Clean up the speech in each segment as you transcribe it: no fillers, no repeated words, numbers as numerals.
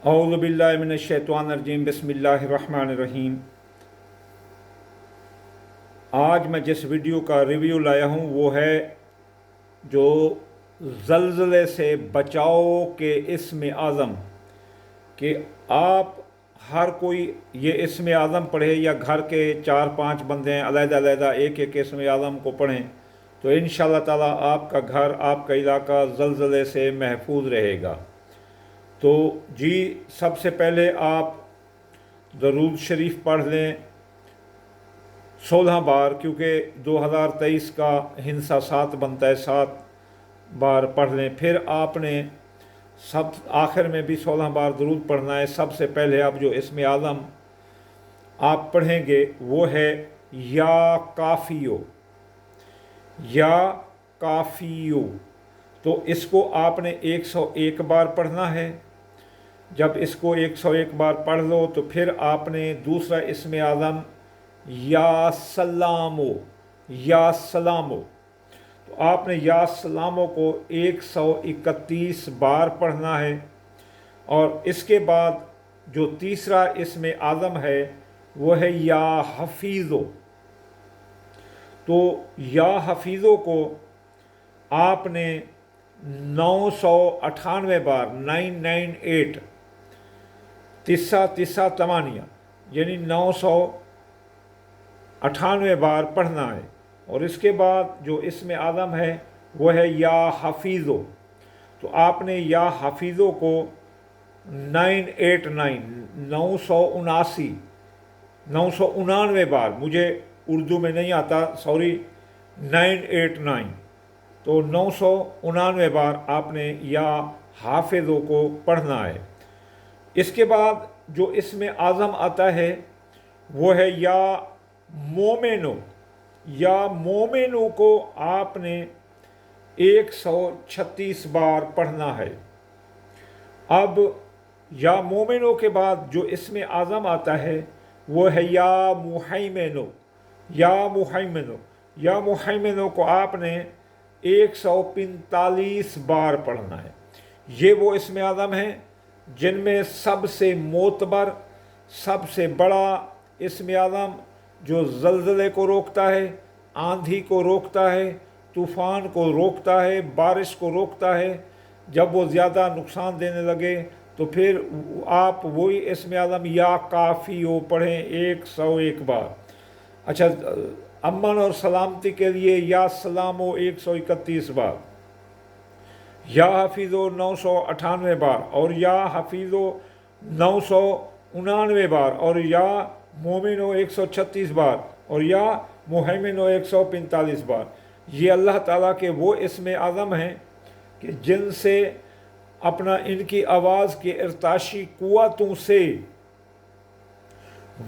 اعوذ باللہ من الشیطان الرجیم بسم اللہ الرحمن الرحیم۔ آج میں جس ویڈیو کا ریویو لایا ہوں وہ ہے جو زلزلے سے بچاؤ کے اسم اعظم، کہ آپ ہر کوئی یہ اسم اعظم پڑھے یا گھر کے 4-5 بندے ہیں علیحدہ علیحدہ ایک ایک اسم اعظم کو پڑھیں تو انشاءاللہ تعالیٰ آپ کا گھر، آپ کا علاقہ زلزلے سے محفوظ رہے گا۔ تو جی سب سے پہلے آپ درود شریف پڑھ لیں 16 بار، کیونکہ 2023 کا ہندسہ 7 بنتا ہے، 7 بار پڑھ لیں۔ پھر آپ نے آخر میں بھی 16 بار درود پڑھنا ہے۔ سب سے پہلے آپ جو اسم اعظم آپ پڑھیں گے وہ ہے یا کافیو، یا کافیو۔ تو اس کو آپ نے 101 بار پڑھنا ہے۔ جب اس کو 101 بار پڑھ لو تو پھر آپ نے دوسرا اسم اعظم یا سلامو، یا سلامو، تو آپ نے یا سلامو کو 131 بار پڑھنا ہے۔ اور اس کے بعد جو تیسرا اسم اعظم ہے وہ ہے یا حفیظو۔ تو یا حفیظو کو آپ نے 998 بار 998 تسعہ تسعہ تمانیہ یعنی 998 بار پڑھنا ہے۔ اور اس کے بعد جو اسم اعظم ہے وہ ہے یا حفیظو، تو آپ نے یا حفیظو کو 999 بار، مجھے اردو میں نہیں آتا سوری، 989، تو 999 بار آپ نے یا حافظو کو پڑھنا ہے۔ اس کے بعد جو اسم اعظم آتا ہے وہ ہے یا مومنو۔ یا مومنو کو آپ نے 136 بار پڑھنا ہے۔ اب یا مومنو کے بعد جو اسم اعظم آتا ہے وہ ہے یا محیمنو۔ یا محیمنو، یا محیمنو کو آپ نے 145 بار پڑھنا ہے۔ یہ وہ اسم اعظم ہیں جن میں سب سے معتبر، سب سے بڑا اسم اعظم جو زلزلے کو روکتا ہے، آندھی کو روکتا ہے، طوفان کو روکتا ہے، بارش کو روکتا ہے۔ جب وہ زیادہ نقصان دینے لگے تو پھر آپ وہی اسم اعظم یا کافیو پڑھیں 101 بار۔ اچھا، امن اور سلامتی کے لیے یا سلامو 131 بار، یا حفیظو 998 بار، اور یا حفیظو 999 بار، اور یا مومنو 136 بار، اور یا محیمنو 145 بار۔ یہ اللہ تعالیٰ کے وہ اسم اعظم ہیں کہ جن سے ان کی آواز کی ارتعاشی قوتوں سے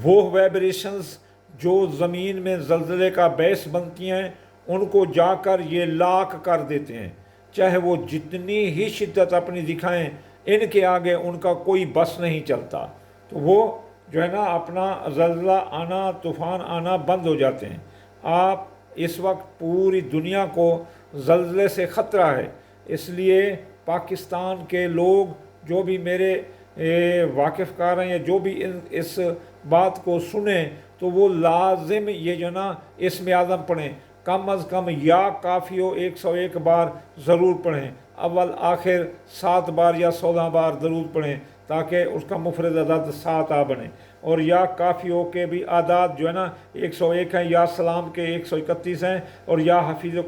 وہ ویبریشنز جو زمین میں زلزلے کا باعث بنتی ہیں ان کو جا کر یہ لاک کر دیتے ہیں۔ چاہے وہ جتنی ہی شدت اپنی دکھائیں، ان کے آگے ان کا کوئی بس نہیں چلتا، تو وہ جو ہے نا اپنا زلزلہ آنا، طوفان آنا بند ہو جاتے ہیں۔ آپ اس وقت پوری دنیا کو زلزلے سے خطرہ ہے، اس لیے پاکستان کے لوگ جو بھی میرے واقف کار ہیں یا جو بھی اس بات کو سنیں تو وہ لازم یہ جو نا اسم اعظم پڑھیں، کم از کم یا کافیو 101 بار ضرور پڑھیں، اول آخر 7 بار یا 16 بار درود پڑھیں تاکہ اس کا مفرد عدد 7 بنے۔ اور یا کافیو کے بھی اعداد جو ہے نا 101 ہیں، یا سلام کے 131 ہیں، اور یا حفیظو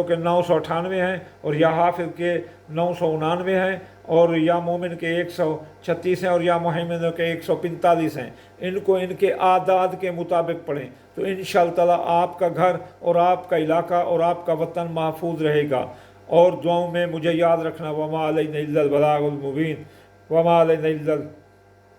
کے 998 ہیں، اور یا حافظ کے 999 ہیں، اور یا مومن کے 136 ہیں، اور یا محیمن کے 145 ہیں۔ ان کو ان کے اعداد کے مطابق پڑھیں تو انشاءاللہ تعالیٰ آپ کا گھر اور آپ کا علاقہ اور آپ کا وطن محفوظ رہے گا۔ اور دعاؤں میں مجھے یاد رکھنا، وما علینا الا البلاغ المبین، وما علینا الا